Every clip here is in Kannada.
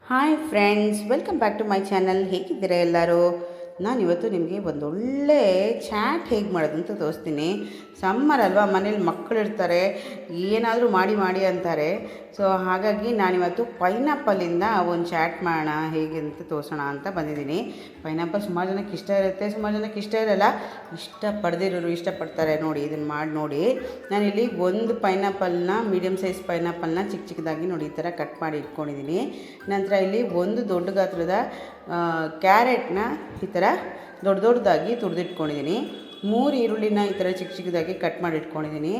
Hi friends, welcome back to my channel. ಹೇಗಿದ್ದೀರಾ ಎಲ್ಲರೂ? ನಾನಿವತ್ತು ನಿಮಗೆ ಒಂದೊಳ್ಳೆ ಚಾಟ್ ಹೇಗೆ ಮಾಡೋದು ಅಂತ ತೋರಿಸ್ತೀನಿ. ಸಮ್ಮರ್ ಅಲ್ವಾ, ಮನೇಲಿ ಮಕ್ಕಳಿರ್ತಾರೆ, ಏನಾದರೂ ಮಾಡಿ ಮಾಡಿ ಅಂತಾರೆ. ಸೊ ಹಾಗಾಗಿ ನಾನಿವತ್ತು ಪೈನಾಪಲಿಂದ ಒಂದು ಚಾಟ್ ಮಾಡೋಣ ಹೇಗೆ ಅಂತ ತೋರಿಸೋಣ ಅಂತ ಬಂದಿದ್ದೀನಿ. ಪೈನಾಪಲ್ ಸುಮಾರು ಜನಕ್ಕೆ ಇಷ್ಟ ಇರುತ್ತೆ, ಸುಮಾರು ಜನಕ್ಕೆ ಇಷ್ಟ ಇರೋಲ್ಲ. ಇಷ್ಟಪಡ್ದಿರೋರು ಇಷ್ಟಪಡ್ತಾರೆ. ನೋಡಿ, ಇದನ್ನು ಮಾಡಿ ನೋಡಿ. ನಾನಿಲ್ಲಿ ಒಂದು ಪೈನಾಪಲ್ನ, ಮೀಡಿಯಮ್ ಸೈಜ್ ಪೈನಾಪಲ್ನ ಚಿಕ್ಕ ಚಿಕ್ಕದಾಗಿ ನೋಡಿ ಈ ಥರ ಕಟ್ ಮಾಡಿ ಇಟ್ಕೊಂಡಿದ್ದೀನಿ. ನಂತರ ಇಲ್ಲಿ ಒಂದು ದೊಡ್ಡ ಗಾತ್ರದ ಕ್ಯಾರೆಟ್ನ ಈ ಥರ ದೊಡ್ಡ ದೊಡ್ಡದಾಗಿ ತುರಿದಿಟ್ಕೊಂಡಿದ್ದೀನಿ. 3 ಈರುಳ್ಳಿನ ಈ ಥರ ಚಿಕ್ಕ ಚಿಕ್ಕದಾಗಿ ಕಟ್ ಮಾಡಿ ಇಟ್ಕೊಂಡಿದ್ದೀನಿ.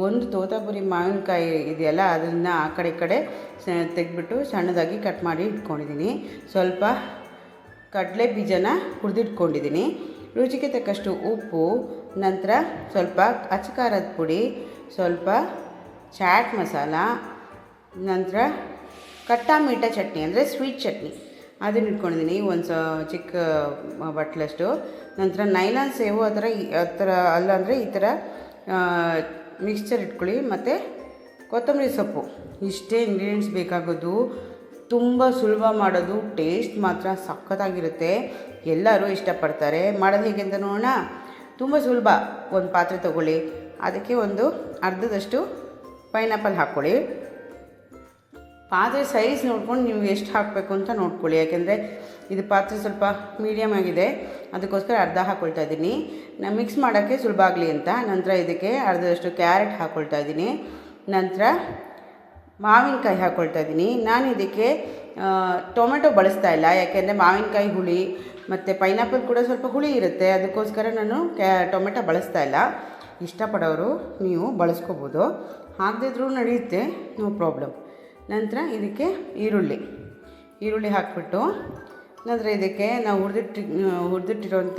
ಒಂದು ತೋತಾಪುರಿ ಮಾವಿನಕಾಯಿ ಇದೆಯಲ್ಲ, ಅದನ್ನು ಆ ಕಡೆ ಈ ಕಡೆ ತೆಗೆದ್ಬಿಟ್ಟು ಸಣ್ಣದಾಗಿ ಕಟ್ ಮಾಡಿ ಇಟ್ಕೊಂಡಿದ್ದೀನಿ. ಸ್ವಲ್ಪ ಕಡಲೆ ಬೀಜನ ಹುರಿದಿಟ್ಕೊಂಡಿದ್ದೀನಿ. ರುಚಿಗೆ ತಕ್ಕಷ್ಟು ಉಪ್ಪು, ನಂತರ ಸ್ವಲ್ಪ ಅಚ್ಚಕಾರದ ಪುಡಿ, ಸ್ವಲ್ಪ ಚಾಟ್ ಮಸಾಲ, ನಂತರ ಕಟ್ಟಾ ಮೀಠಾ ಚಟ್ನಿ ಅಂದರೆ ಸ್ವೀಟ್ ಚಟ್ನಿ ಅದನ್ನು ಇಟ್ಕೊಂಡಿದ್ದೀನಿ, ಒಂದು ಚಿಕ್ಕ ಬಟ್ಲಷ್ಟು. ನಂತರ ನೈಲಾನ್ ಸೇವು ಆ ಥರ ಅಲ್ಲಾಂದರೆ ಈ ಥರ ಮಿಕ್ಸ್ಚರ್ ಇಟ್ಕೊಳ್ಳಿ. ಮತ್ತು ಕೊತ್ತಂಬರಿ ಸೊಪ್ಪು. ಇಷ್ಟೇ ಇಂಗ್ರೀಡಿಯೆಂಟ್ಸ್ ಬೇಕಾಗೋದು. ತುಂಬ ಸುಲಭ ಮಾಡೋದು, ಟೇಸ್ಟ್ ಮಾತ್ರ ಸಖತ್ತಾಗಿರುತ್ತೆ. ಎಲ್ಲರೂ ಇಷ್ಟಪಡ್ತಾರೆ. ಮಾಡೋದು ಹೇಗೆ ಅಂತ ನೋಡೋಣ. ತುಂಬ ಸುಲಭ. ಒಂದು ಪಾತ್ರೆ ತೊಗೊಳ್ಳಿ, ಅದಕ್ಕೆ ಒಂದು ಅರ್ಧದಷ್ಟು ಪೈನಾಪಲ್ ಹಾಕ್ಕೊಳ್ಳಿ. ಪಾತ್ರೆ ಸೈಜ್ ನೋಡ್ಕೊಂಡು ನೀವು ಎಷ್ಟು ಹಾಕಬೇಕು ಅಂತ ನೋಡ್ಕೊಳ್ಳಿ. ಯಾಕೆಂದರೆ ಇದು ಪಾತ್ರೆ ಸ್ವಲ್ಪ ಮೀಡಿಯಮ್ ಆಗಿದೆ, ಅದಕ್ಕೋಸ್ಕರ ಅರ್ಧ ಹಾಕ್ಕೊಳ್ತಾ ಇದ್ದೀನಿ. ನಾನು ಮಿಕ್ಸ್ ಮಾಡೋಕ್ಕೆ ಸುಲಭ ಆಗಲಿ ಅಂತ. ನಂತರ ಇದಕ್ಕೆ ಅರ್ಧದಷ್ಟು ಕ್ಯಾರೆಟ್ ಹಾಕ್ಕೊಳ್ತಾ ಇದ್ದೀನಿ. ನಂತರ ಮಾವಿನಕಾಯಿ ಹಾಕ್ಕೊಳ್ತಾ ಇದ್ದೀನಿ. ನಾನು ಇದಕ್ಕೆ ಟೊಮೆಟೊ ಬಳಸ್ತಾ ಇಲ್ಲ, ಯಾಕೆಂದರೆ ಮಾವಿನಕಾಯಿ ಹುಳಿ ಮತ್ತು ಪೈನಾಪಲ್ ಕೂಡ ಸ್ವಲ್ಪ ಹುಳಿ ಇರುತ್ತೆ, ಅದಕ್ಕೋಸ್ಕರ ನಾನು ಟೊಮೆಟೊ ಬಳಸ್ತಾ ಇಲ್ಲ. ಇಷ್ಟಪಡೋರು ನೀವು ಬಳಸ್ಕೋಬೋದು, ಹಾಕದಿದ್ರೂ ನಡೆಯುತ್ತೆ, ನೋ ಪ್ರಾಬ್ಲಮ್. ನಂತರ ಇದಕ್ಕೆ ಈರುಳ್ಳಿ ಹಾಕಿಬಿಟ್ಟು, ನಂತರ ಇದಕ್ಕೆ ನಾವು ಹುರಿದಿಟ್ಟಿರೋಂಥ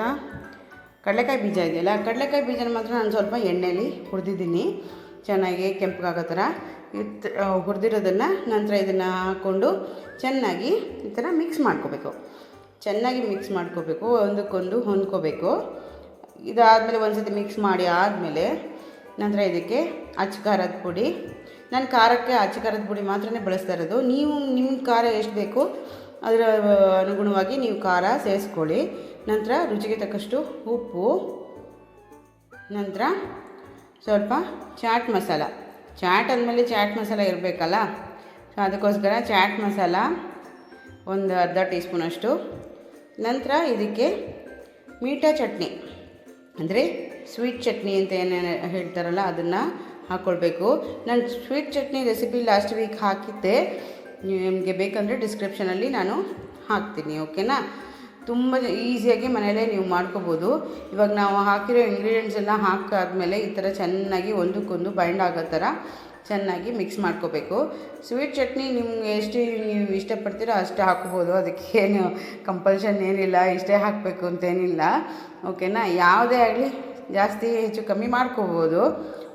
ಕಡಲೆಕಾಯಿ ಬೀಜ ಇದೆಯಲ್ಲ, ಕಡಲೆಕಾಯಿ ಬೀಜನ ಮಾತ್ರ ನಾನು ಸ್ವಲ್ಪ ಎಣ್ಣೆಯಲ್ಲಿ ಹುರಿದಿದ್ದೀನಿ, ಚೆನ್ನಾಗಿ ಕೆಂಪಗಾಗೋ ಥರ ಹುರಿದಿರೋದನ್ನು. ನಂತರ ಇದನ್ನು ಹಾಕ್ಕೊಂಡು ಚೆನ್ನಾಗಿ ಈ ಥರ ಚೆನ್ನಾಗಿ ಮಿಕ್ಸ್ ಮಾಡ್ಕೋಬೇಕು, ಒಂದಕ್ಕೊಂದು ಹೊಂದ್ಕೋಬೇಕು. ಇದಾದಮೇಲೆ ಒಂದು ಸತಿ ಮಿಕ್ಸ್ ಮಾಡಿ ಆದಮೇಲೆ ನಂತರ ಇದಕ್ಕೆ ಅಚ್ಚ ಪುಡಿ. ನಾನು ಖಾರಕ್ಕೆ ಅಚ್ಚ ಖಾರದ ಪುಡಿ ಮಾತ್ರನೇ ಬಳಸ್ತಾ ಇರೋದು. ನೀವು ನಿಮ್ಮ ಖಾರ ಎಷ್ಟು ಬೇಕು ಅದರ ಅನುಗುಣವಾಗಿ ನೀವು ಖಾರ ಸೇರಿಸ್ಕೊಳ್ಳಿ. ನಂತರ ರುಚಿಗೆ ತಕ್ಕಷ್ಟು ಉಪ್ಪು, ನಂತರ ಸ್ವಲ್ಪ ಚಾಟ್ ಮಸಾಲ. ಚಾಟ್ ಅಂದಮೇಲೆ ಚಾಟ್ ಮಸಾಲ ಇರಬೇಕಲ್ಲ, ಸೊ ಅದಕ್ಕೋಸ್ಕರ ಚಾಟ್ ಮಸಾಲ ಒಂದು ಅರ್ಧ ಟೀ ಸ್ಪೂನಷ್ಟು. ನಂತರ ಇದಕ್ಕೆ ಮೀಠಾ ಚಟ್ನಿ ಅಂದರೆ ಸ್ವೀಟ್ ಚಟ್ನಿ ಅಂತ ಏನೇನು ಹೇಳ್ತಾರಲ್ಲ ಅದನ್ನು ಹಾಕ್ಕೊಳ್ಬೇಕು. ನಾನು sweet chutney recipe last week ಹಾಕಿದ್ದೆ, ನಿಮಗೆ ಬೇಕಂದರೆ ಡಿಸ್ಕ್ರಿಪ್ಷನಲ್ಲಿ ನಾನು ಹಾಕ್ತೀನಿ, ಓಕೆನಾ? ತುಂಬ ಈಸಿಯಾಗಿ ಮನೆಯಲ್ಲೇ ನೀವು ಮಾಡ್ಕೋಬೋದು. ಇವಾಗ ನಾವು ಹಾಕಿರೋ ಇಂಗ್ರೀಡಿಯೆಂಟ್ಸ್ ಎಲ್ಲ ಹಾಕಾದ್ಮೇಲೆ ಈ ಥರ ಚೆನ್ನಾಗಿ ಒಂದಕ್ಕೊಂದು ಬೈಂಡ್ ಆಗೋ ಥರ ಚೆನ್ನಾಗಿ ಮಿಕ್ಸ್ ಮಾಡ್ಕೋಬೇಕು. ಸ್ವೀಟ್ ಚಟ್ನಿ ನಿಮ್ಗೆ ಎಷ್ಟು ನೀವು ಇಷ್ಟಪಡ್ತೀರೋ ಅಷ್ಟೇ ಹಾಕ್ಕೋಬೋದು, ಅದಕ್ಕೇನು ಕಂಪಲ್ಷನ್ ಏನಿಲ್ಲ, ಇಷ್ಟೇ ಹಾಕಬೇಕು ಅಂತೇನಿಲ್ಲ, ಓಕೆನಾ? ಯಾವುದೇ ಆಗಲಿ ಜಾಸ್ತಿ ಹೆಚ್ಚು ಕಮ್ಮಿ ಮಾಡ್ಕೋಬೋದು.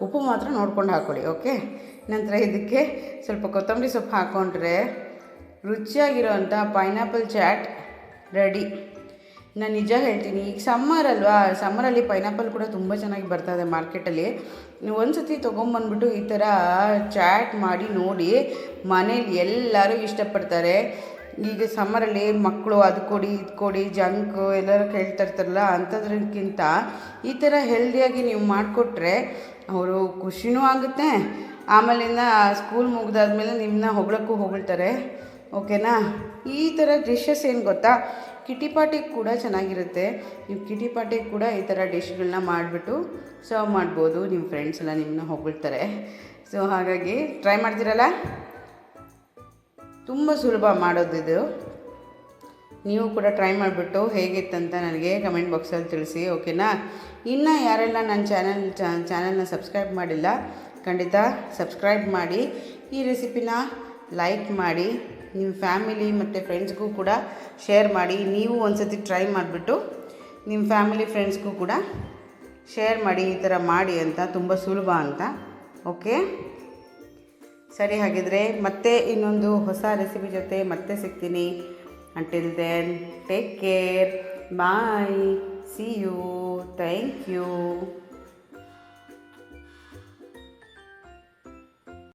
ಉಪ್ಪು ಮಾತ್ರ ನೋಡ್ಕೊಂಡು ಹಾಕ್ಕೊಳ್ಳಿ, ಓಕೆ? ನಂತರ ಇದಕ್ಕೆ ಸ್ವಲ್ಪ ಕೊತ್ತಂಬರಿ ಸೊಪ್ಪು ಹಾಕ್ಕೊಂಡ್ರೆ ರುಚಿಯಾಗಿರೋವಂಥ ಪೈನಾಪಲ್ ಚಾಟ್ ರೆಡಿ. ನಾನು ನಿಜ ಹೇಳ್ತೀನಿ, ಈಗ ಸಮ್ಮರ್ ಅಲ್ವಾ, ಸಮ್ಮರಲ್ಲಿ ಪೈನಾಪಲ್ ಕೂಡ ತುಂಬ ಚೆನ್ನಾಗಿ ಬರ್ತದೆ ಮಾರ್ಕೆಟಲ್ಲಿ. ನೀವು ಒಂದು ಸತಿ ತೊಗೊಂಬಂದ್ಬಿಟ್ಟು ಈ ಥರ ಚಾಟ್ ಮಾಡಿ ನೋಡಿ, ಮನೇಲಿ ಎಲ್ಲರೂ ಇಷ್ಟಪಡ್ತಾರೆ. ಈಗ ಸಮ್ಮರಲ್ಲಿ ಮಕ್ಕಳು ಅದು ಕೊಡಿ ಇದು ಕೊಡಿ ಜಂಕು ಎಲ್ಲರೂ ಕೇಳ್ತಾ ಇರ್ತಾರಲ್ಲ, ಅಂಥದ್ರಕ್ಕಿಂತ ಈ ಥರ ಹೆಲ್ದಿಯಾಗಿ ನೀವು ಮಾಡಿಕೊಟ್ರೆ ಅವರು ಖುಷಿನೂ ಆಗುತ್ತೆ. ಆಮೇಲಿಂದ ಸ್ಕೂಲ್ ಮುಗಿದಾದ್ಮೇಲೆ ನಿಮ್ಮನ್ನ ಹೊಗಳ್ತಾರೆ, ಓಕೆನಾ? ಈ ಥರ ಡಿಶಸ್ ಏನು ಗೊತ್ತಾ, ಕಿಟಿ ಪಾರ್ಟಿಗೆ ಕೂಡ ಚೆನ್ನಾಗಿರುತ್ತೆ. ನೀವು ಕಿಟಿ ಪಾರ್ಟಿಗೆ ಕೂಡ ಈ ಥರ ಡಿಶ್ಗಳನ್ನ ಮಾಡಿಬಿಟ್ಟು ಸರ್ವ್ ಮಾಡ್ಬೋದು. ನಿಮ್ಮ ಫ್ರೆಂಡ್ಸ್ ಎಲ್ಲ ನಿಮ್ಮನ್ನ ಹೊಗಳ್ತಾರೆ. ಸೊ ಹಾಗಾಗಿ ಟ್ರೈ ಮಾಡ್ತೀರಲ್ಲ, ತುಂಬ ಸುಲಭ ಮಾಡೋದಿದು. ನೀವು ಕೂಡ ಟ್ರೈ ಮಾಡಿಬಿಟ್ಟು ಹೇಗಿತ್ತಂತ ನನಗೆ ಕಮೆಂಟ್ ಬಾಕ್ಸಲ್ಲಿ ತಿಳಿಸಿ, ಓಕೆನಾ? ಇನ್ನು ಯಾರೆಲ್ಲ ನನ್ನ ಚಾನಲ್ನ ಸಬ್ಸ್ಕ್ರೈಬ್ ಮಾಡಿಲ್ಲ, ಖಂಡಿತ ಸಬ್ಸ್ಕ್ರೈಬ್ ಮಾಡಿ, ಈ ರೆಸಿಪಿನ ಲೈಕ್ ಮಾಡಿ, ನಿಮ್ಮ ಫ್ಯಾಮಿಲಿ ಮತ್ತು ಫ್ರೆಂಡ್ಸ್ಗೂ ಕೂಡ ಶೇರ್ ಮಾಡಿ. ನೀವು ಒಂದು ಸತಿ ಟ್ರೈ ಮಾಡಿಬಿಟ್ಟು ನಿಮ್ಮ ಫ್ಯಾಮಿಲಿ ಫ್ರೆಂಡ್ಸ್ಗೂ ಕೂಡ ಶೇರ್ ಮಾಡಿ, ಈ ಥರ ಮಾಡಿ ಅಂತ, ತುಂಬ ಸುಲಭ ಅಂತ, ಓಕೆ? ಸರಿ, ಹಾಗಿದ್ರೆ ಮತ್ತೆ ಇನ್ನೊಂದು ಹೊಸ ರೆಸಿಪಿ ಜೊತೆ ಮತ್ತೆ ಸಿಗ್ತೀನಿ. Until then take care, bye, see you, thank you.